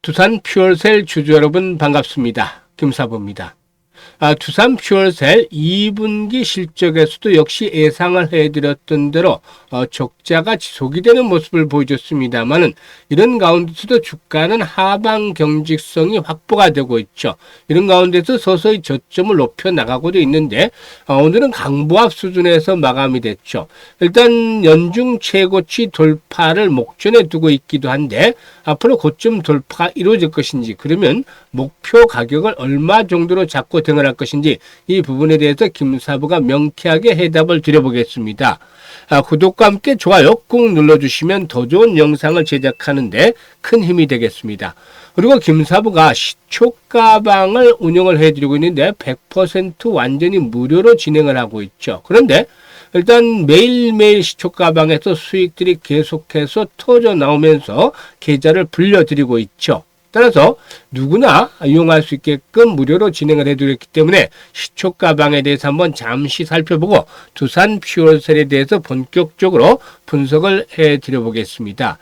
두산 퓨얼셀 주주 여러분 반갑습니다. 김사부입니다. 두산 퓨얼셀 2분기 실적에서도 역시 예상을 해드렸던 대로 적자가 지속이 되는 모습을 보여줬습니다만은 이런 가운데서도 주가는 하방 경직성이 확보가 되고 있죠. 이런 가운데서 서서히 저점을 높여 나가고도 있는데 오늘은 강보합 수준에서 마감이 됐죠. 일단 연중 최고치 돌파를 목전에 두고 있기도 한데 앞으로 고점 돌파가 이루어질 것인지, 그러면 목표 가격을 얼마 정도로 잡고 등을 것인지, 이 부분에 대해서 김사부가 명쾌하게 해답을 드려보겠습니다. 구독과 함께 좋아요 꾹 눌러주시면 더 좋은 영상을 제작하는데 큰 힘이 되겠습니다. 그리고 김사부가 시초가방을 운영을 해드리고 있는데 100% 완전히 무료로 진행을 하고 있죠. 그런데 일단 매일매일 시초가방에서 수익들이 계속해서 터져 나오면서 계좌를 불려드리고 있죠. 따라서 누구나 이용할 수 있게끔 무료로 진행을 해드렸기 때문에 시초가방에 대해서 한번 잠시 살펴보고 두산 퓨얼셀에 대해서 본격적으로 분석을 해드려 보겠습니다.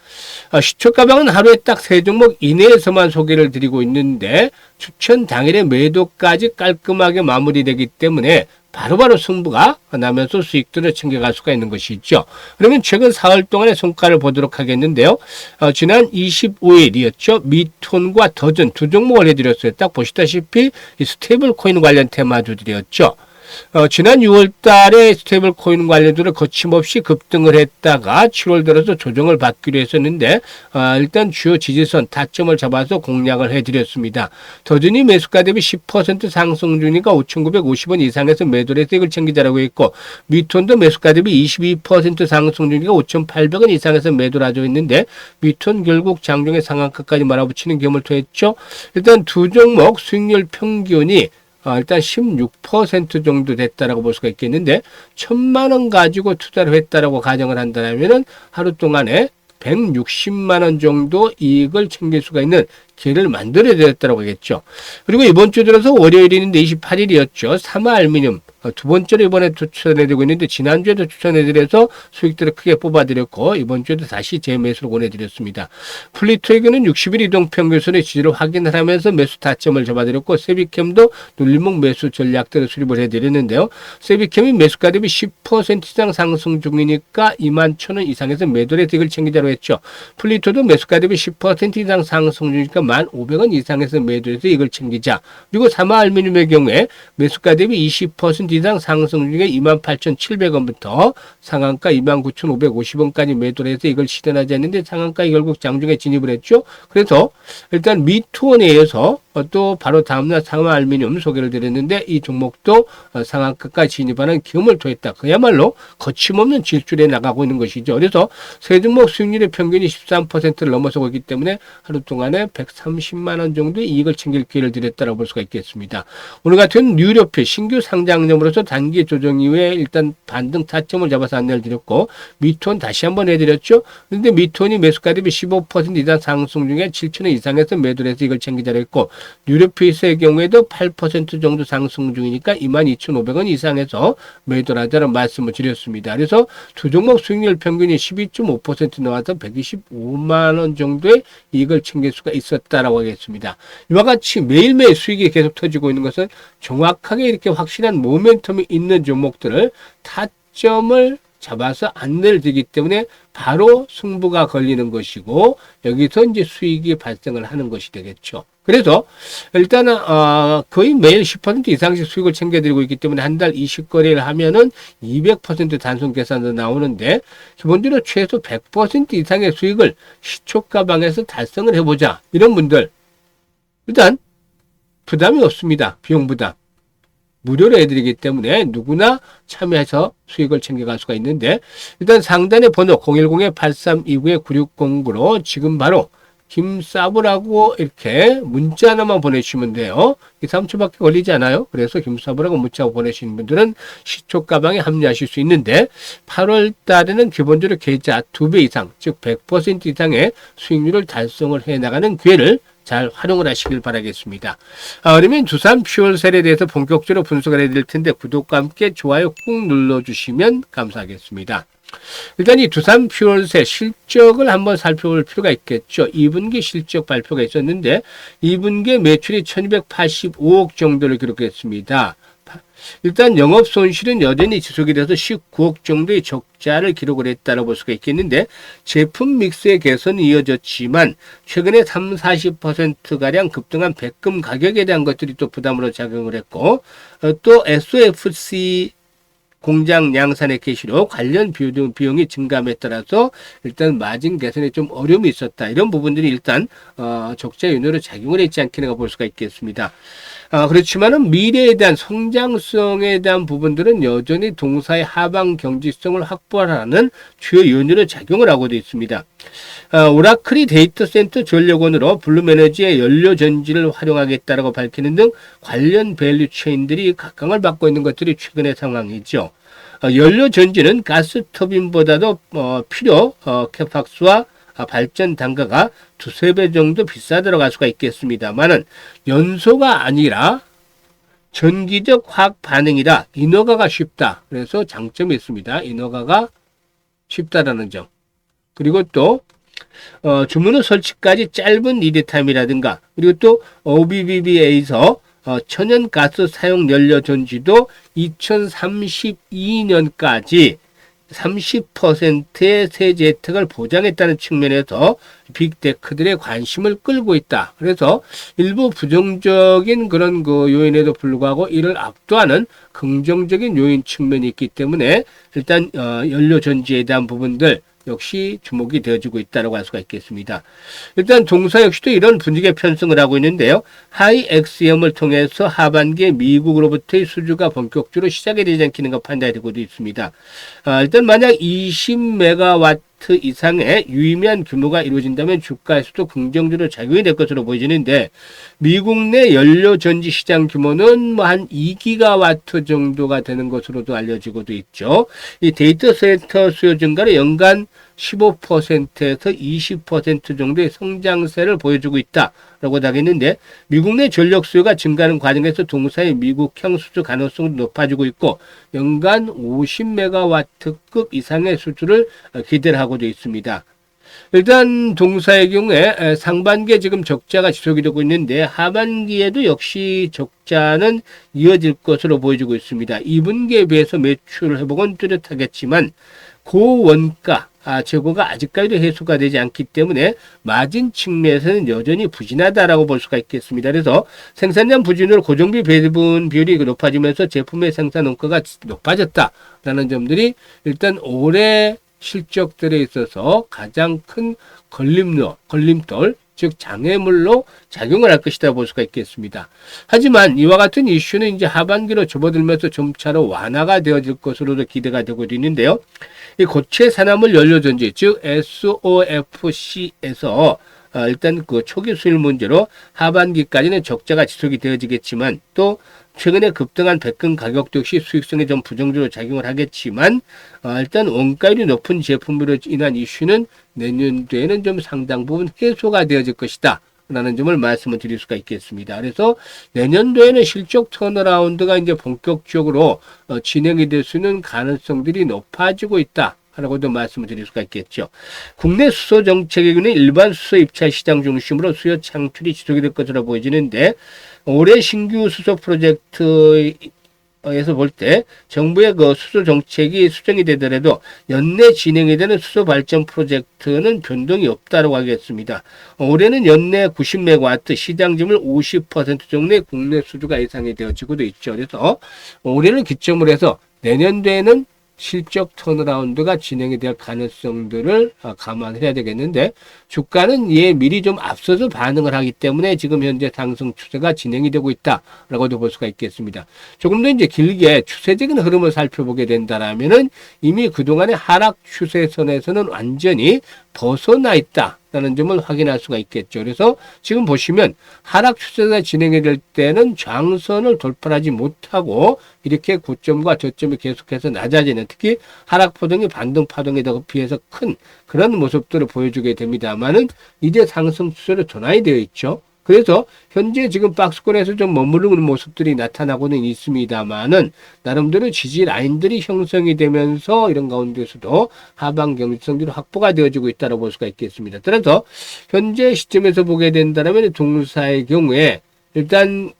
시초가방은 하루에 딱 3종목 이내에서만 소개를 드리고 있는데 추천 당일의 매도까지 깔끔하게 마무리되기 때문에 바로바로 승부가 나면서 수익들을 챙겨갈 수가 있는 것이죠. 그러면 최근 4월 동안의 성과를 보도록 하겠는데요. 지난 25일이었죠. 미톤과 더즌 두 종목을 해드렸어요. 딱 보시다시피 이 스테이블 코인 관련 테마주들이었죠. 지난 6월 달에 스테이블 코인 관련주를 거침없이 급등을 했다가 7월 들어서 조정을 받기로 했었는데 일단 주요 지지선 타점을 잡아서 공략을 해드렸습니다. 더준이 매수가 대비 10% 상승 중이니까 5,950원 이상에서 매도를 해서 이걸 챙기자라고 했고, 미톤도 매수가 대비 22% 상승 중이니까 5,800원 이상에서 매도를 하죠 했는데 미톤 결국 장중에 상한가까지 몰아붙이는 경험을 토했죠. 일단 두 종목 수익률 평균이 일단 16% 정도 됐다라고 볼 수가 있겠는데 1,000만 원 가지고 투자를 했다라고 가정을 한다면은 하루 동안에 160만 원 정도 이익을 챙길 수가 있는 기회를 만들어야 되었다고 하겠죠. 그리고 이번 주 들어서 월요일인데 28일이었죠. 사마알루미늄 두 번째로 이번에 추천해드리고 있는데 지난주에도 추천해드려서 수익들을 크게 뽑아드렸고 이번 주에도 다시 재매수를 권해드렸습니다. 플리토에게는 60일 이동평균선의 지지를 확인을 하면서 매수 타점을 잡아드렸고, 세비캠도 눌림목 매수 전략들을 수립을 해드렸는데요. 세비캠이 매수가 대비 10% 이상 상승 중이니까 21,000원 이상에서 매도를 해서 이걸 챙기자로 했죠. 플리토도 매수가 대비 10% 이상 상승 중이니까 1,500원 이상에서 매도해서 이걸 챙기자. 그리고 사마알루미늄의 경우에 매수가 대비 20% 이상 상승 중에 28,700원부터 상한가 29,550원까지 매도를 해서 이걸 실현하지 않는데 상한가에 결국 장중에 진입을 했죠. 그래서 일단 미투원에 의해서 또 바로 다음날 사마알루미늄 소개를 드렸는데 이 종목도 상한가까지 진입하는 기염을 토했다. 그야말로 거침없는 질주에 나가고 있는 것이죠. 그래서 세 종목 수익률의 평균이 13%를 넘어서고 있기 때문에 하루 동안에 130만 원 정도의 이익을 챙길 기회를 드렸다고 볼 수가 있겠습니다. 오늘 같은 뉴료피 신규 상장점으로서 단기 조정 이후에 일단 반등 타점을 잡아서 안내를 드렸고, 미톤 다시 한번 해드렸죠. 그런데 미톤이 매수가 대비 15% 이상 상승 중에 7,000원 이상에서 매도를 해서 이걸 챙기자로 했고, 뉴로피스의 경우에도 8% 정도 상승 중이니까 22,500원 이상에서 매도를 하자는 말씀을 드렸습니다. 그래서 두 종목 수익률 평균이 12.5% 나와서 125만 원 정도의 이익을 챙길 수가 있었다라고 하겠습니다. 이와 같이 매일매일 수익이 계속 터지고 있는 것은 정확하게 이렇게 확실한 모멘텀이 있는 종목들을 타점을 잡아서 안내를 드리기 때문에 바로 승부가 걸리는 것이고 여기서 이제 수익이 발생을 하는 것이 되겠죠. 그래서 일단은 거의 매일 10% 이상씩 수익을 챙겨드리고 있기 때문에 한 달 20거래를 하면은 200% 단순 계산도 나오는데 기본적으로 최소 100% 이상의 수익을 시초가방에서 달성을 해보자. 이런 분들 일단 부담이 없습니다. 비용 부담. 무료로 해드리기 때문에 누구나 참여해서 수익을 챙겨갈 수가 있는데 일단 상단의 번호 010-8329-9609로 지금 바로 김사부라고 이렇게 문자 하나만 보내주시면 돼요. 3초밖에 걸리지 않아요. 그래서 김사부라고 문자 보내시는 분들은 시초가방에 합류하실 수 있는데 8월 달에는 기본적으로 계좌 2배 이상 즉 100% 이상의 수익률을 달성을 해나가는 기회를 잘 활용을 하시길 바라겠습니다. 그러면 두산 퓨얼셀에 대해서 본격적으로 분석을 해드릴 텐데 구독과 함께 좋아요 꾹 눌러주시면 감사하겠습니다. 일단 이 두산 퓨얼스의 실적을 한번 살펴볼 필요가 있겠죠. 2분기 실적 발표가 있었는데 2분기 매출이 1285억 정도를 기록했습니다. 일단 영업 손실은 여전히 지속이 돼서 19억 정도의 적자를 기록을 했다고 볼 수가 있겠는데 제품 믹스의 개선이 이어졌지만 최근에 3, 40%가량 급등한 백금 가격에 대한 것들이 또 부담으로 작용을 했고 또 SOFC 공장 양산의 개시로 관련 비용이 증감에 따라서 일단 마진 개선에 좀 어려움이 있었다. 이런 부분들이 일단 적자 요인으로 작용을 했지 않겠는가 볼 수가 있겠습니다. 그렇지만은 미래에 대한 성장성에 대한 부분들은 여전히 동사의 하방 경지성을 확보하는 주요 요인으로 작용을 하고 있습니다. 오라클이 데이터 센터 전력원으로 블룸에너지의 연료 전지를 활용하겠다라고 밝히는 등 관련 밸류 체인들이 각광을 받고 있는 것들이 최근의 상황이죠. 연료 전지는 가스 터빈보다도 필요 캐팍수와 발전 단가가 두세 배 정도 비싸 들어갈 수가 있겠습니다만은 연소가 아니라 전기적 화학 반응이라 인허가가 쉽다. 그래서 장점이 있습니다. 인허가가 쉽다라는 점. 그리고 또 주문후 설치까지 짧은 리드타임이라든가 그리고 또 OBBB에서 천연가스 사용 연료 전지도 2032년까지 30%의 세제 혜택을 보장했다는 측면에서 빅테크들의 관심을 끌고 있다. 그래서 일부 부정적인 그런 그 요인에도 불구하고 이를 압도하는 긍정적인 요인 측면이 있기 때문에 일단 연료 전지에 대한 부분들 역시 주목이 되어지고 있다고 할 수가 있겠습니다. 일단 동사 역시도 이런 분위기에 편승을 하고 있는데요. 하이 엑스엠을 통해서 하반기에 미국으로부터의 수주가 본격적으로 시작이 되지 않겠는가 판단이 되고 있습니다. 일단 만약 20메가와트 이상의 유의미한 규모가 이루어진다면 주가에서도 긍정적으로 작용이 될 것으로 보여지는데 미국 내 연료 전지 시장 규모는 뭐 한 2기가와트 정도가 되는 것으로도 알려지고도 있죠. 이 데이터 센터 수요 증가로 연간 15%에서 20% 정도의 성장세를 보여주고 있다라고 하겠는데 미국 내 전력 수요가 증가하는 과정에서 동사의 미국형 수주 가능성도 높아지고 있고 연간 50메가와트급 이상의 수주를 기대를 하고 있습니다. 일단 동사의 경우에 상반기에 지금 적자가 지속이 되고 있는데 하반기에도 역시 적자는 이어질 것으로 보여지고 있습니다. 2분기에 비해서 매출 회복은 뚜렷하겠지만 고원가 재고가 아직까지도 해소가 되지 않기 때문에 마진 측면에서는 여전히 부진하다라고 볼 수가 있겠습니다. 그래서 생산량 부진으로 고정비 배분 비율이 높아지면서 제품의 생산 원가가 높아졌다라는 점들이 일단 올해 실적들에 있어서 가장 큰 걸림돌, 즉 장애물로 작용을 할 것이다 볼 수가 있겠습니다. 하지만 이와 같은 이슈는 이제 하반기로 접어들면서 점차로 완화가 되어질 것으로도 기대가 되고 있는데요. 이 고체 산화물 연료전지, 즉 SOFC에서 일단 그 초기 수율 문제로 하반기까지는 적자가 지속이 되어지겠지만 또 최근에 급등한 백금 가격도 역시 수익성에 좀 부정적으로 작용을 하겠지만 일단 원가율이 높은 제품으로 인한 이슈는 내년도에는 좀 상당 부분 해소가 되어질 것이다 라는 점을 말씀을 드릴 수가 있겠습니다. 그래서 내년도에는 실적 턴어라운드가 이제 본격적으로 진행이 될 수 있는 가능성들이 높아지고 있다 라고도 말씀을 드릴 수가 있겠죠. 국내 수소 정책의 경우는 일반 수소 입찰 시장 중심으로 수요 창출이 지속이 될 것으로 보여지는데 올해 신규 수소 프로젝트에서 볼 때 정부의 그 수소 정책이 수정이 되더라도 연내 진행이 되는 수소 발전 프로젝트는 변동이 없다고 하겠습니다. 올해는 연내 90메가와트 시장 점유율 50% 정도의 국내 수주가 예상이 되어지고도 있죠. 그래서 올해를 기점으로 해서 내년도에는 실적 턴어라운드가 진행이 될 가능성들을 감안해야 되겠는데 주가는 이에 미리 좀 앞서서 반응을 하기 때문에 지금 현재 상승 추세가 진행이 되고 있다라고도 볼 수가 있겠습니다. 조금 더 이제 길게 추세적인 흐름을 살펴보게 된다라면은 이미 그동안의 하락 추세선에서는 완전히 벗어나 있다라는 점을 확인할 수가 있겠죠. 그래서 지금 보시면 하락 추세가 진행이 될 때는 장선을 돌파하지 못하고 이렇게 고점과 저점이 계속해서 낮아지는 특히 하락 파동이 반등 파동에 비해서 큰 그런 모습들을 보여주게 됩니다만은 이제 상승 추세로 전환이 되어 있죠. 그래서 현재 지금 박스권에서 좀 머무르는 모습들이 나타나고는 있습니다만은 나름대로 지지 라인들이 형성이 되면서 이런 가운데서도 하방 경직성들이 확보가 되어지고 있다고 볼 수가 있겠습니다. 따라서 현재 시점에서 보게 된다면 동사의 경우에 일단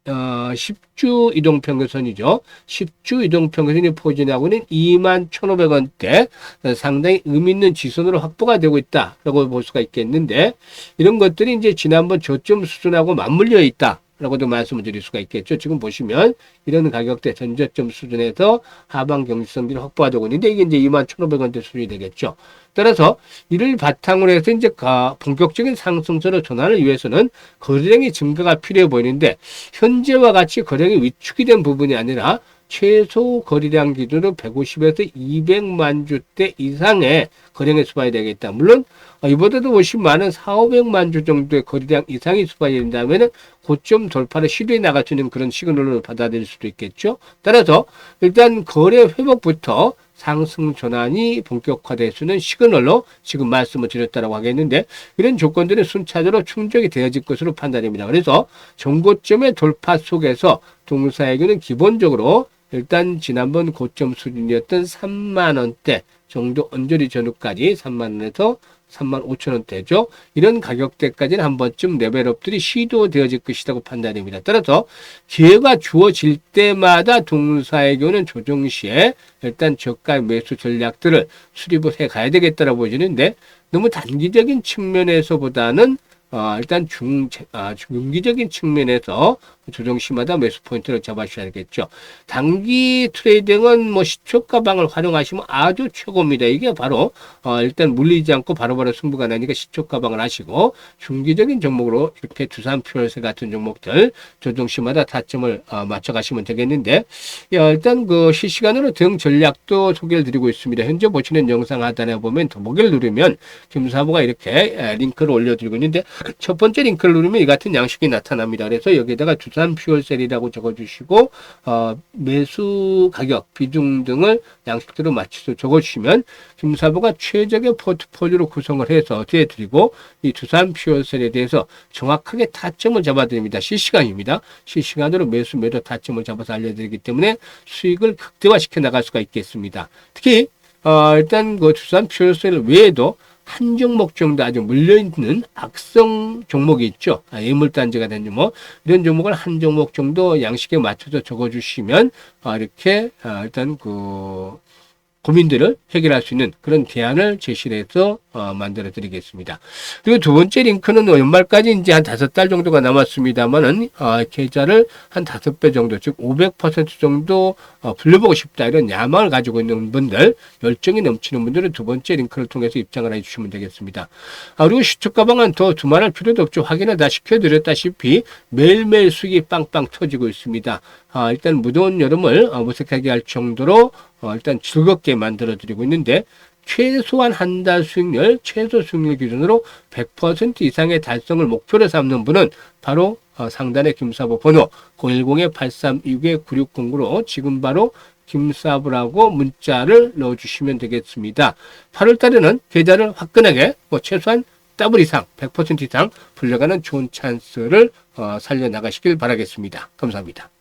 10주 이동평균선이죠. 10주 이동평균선이 포진하고는 21,500원대 상당히 의미 있는 지선으로 확보가 되고 있다라고 볼 수가 있겠는데 이런 것들이 이제 지난번 저점 수준하고 맞물려 있다. 라고도 말씀을 드릴 수가 있겠죠. 지금 보시면 이런 가격대 전저점 수준에서 하방 경직성들이 확보가 되고 있는데 이게 이제 21,500원대 수준이 되겠죠. 따라서 이를 바탕으로 해서 이제 본격적인 상승세로 전환을 위해서는 거래량의 증가가 필요해 보이는데 현재와 같이 거래량이 위축이 된 부분이 아니라 최소 거래량 기준으로 150에서 200만 주대 이상의 거래량이 수반이 되겠다. 물론 이보다도 훨씬 많은 4,500만 주 정도의 거래량 이상이 수반이 된다면 고점 돌파를 시도해 나갈 수 있는 그런 시그널을 받아들일 수도 있겠죠. 따라서 일단 거래 회복부터 상승 전환이 본격화될 수 있는 시그널로 지금 말씀을 드렸다고 하겠는데 이런 조건들은 순차적으로 충족이 되어질 것으로 판단됩니다. 그래서 정고점의 돌파 속에서 동사에게는 기본적으로 일단 지난번 고점 수준이었던 3만 원대 정도 언저리 전후까지 3만 원에서 3만 5천 원대죠. 이런 가격대까지는 한 번쯤 레벨업들이 시도되어질 것이라고 판단됩니다. 따라서 기회가 주어질 때마다 동사에게는 조정 시에 일단 저가 매수 전략들을 수립을 해 가야 되겠다라고 보여지는데 너무 단기적인 측면에서보다는 일단 중기적인 측면에서 조정시마다 매수 포인트를 잡아주셔야겠죠. 단기 트레이딩은 뭐 시초가방을 활용하시면 아주 최고입니다. 이게 바로 일단 물리지 않고 바로바로 승부가 나니까 시초가방을 하시고 중기적인 종목으로 이렇게 두산퓨얼스 같은 종목들 조정시마다 타점을 맞춰가시면 되겠는데 일단 그 실시간으로 대응 전략도 소개를 드리고 있습니다. 현재 보시는 영상 하단에 보면 더보기를 누르면 김사부가 이렇게 링크를 올려드리고 있는데 첫 번째 링크를 누르면 이 같은 양식이 나타납니다. 그래서 여기에다가 두산 퓨얼셀이라고 적어주시고 매수 가격 비중 등을 양식대로 맞춰서 적어주시면 김사부가 최적의 포트폴리오로 구성을 해서 드리고 이 두산 퓨얼셀에 대해서 정확하게 타점을 잡아드립니다. 실시간입니다. 실시간으로 매수 매도 타점을 잡아서 알려드리기 때문에 수익을 극대화시켜 나갈 수가 있겠습니다. 특히 일단 그 두산 퓨얼셀 외에도 한 종목 정도 아주 물려있는 악성 종목이 있죠. 예물단지가 된 종목. 이런 종목을 한 종목 정도 양식에 맞춰서 적어주시면, 이렇게, 일단 고민들을 해결할 수 있는 그런 대안을 제시를 해서 만들어 드리겠습니다. 그리고 두 번째 링크는 연말까지 이제 한 5달 정도가 남았습니다만은 계좌를 한 5배 정도, 즉 500% 정도 불려보고 싶다 이런 야망을 가지고 있는 분들, 열정이 넘치는 분들은 두 번째 링크를 통해서 입장을 해주시면 되겠습니다. 그리고 시초가방은 더 두말할 필요도 없죠. 확인을 다 시켜드렸다시피 매일매일 수익이 빵빵 터지고 있습니다. 일단 무더운 여름을 무색하게 할 정도로 일단 즐겁게 만들어 드리고 있는데 최소한 한 달 수익률, 최소 수익률 기준으로 100% 이상의 달성을 목표로 삼는 분은 바로 상단의 김사부 번호 010-8329-9609로 지금 바로 김사부라고 문자를 넣어주시면 되겠습니다. 8월 달에는 계좌를 화끈하게 최소한 더블 이상, 100% 이상 불려가는 좋은 찬스를 살려나가시길 바라겠습니다. 감사합니다.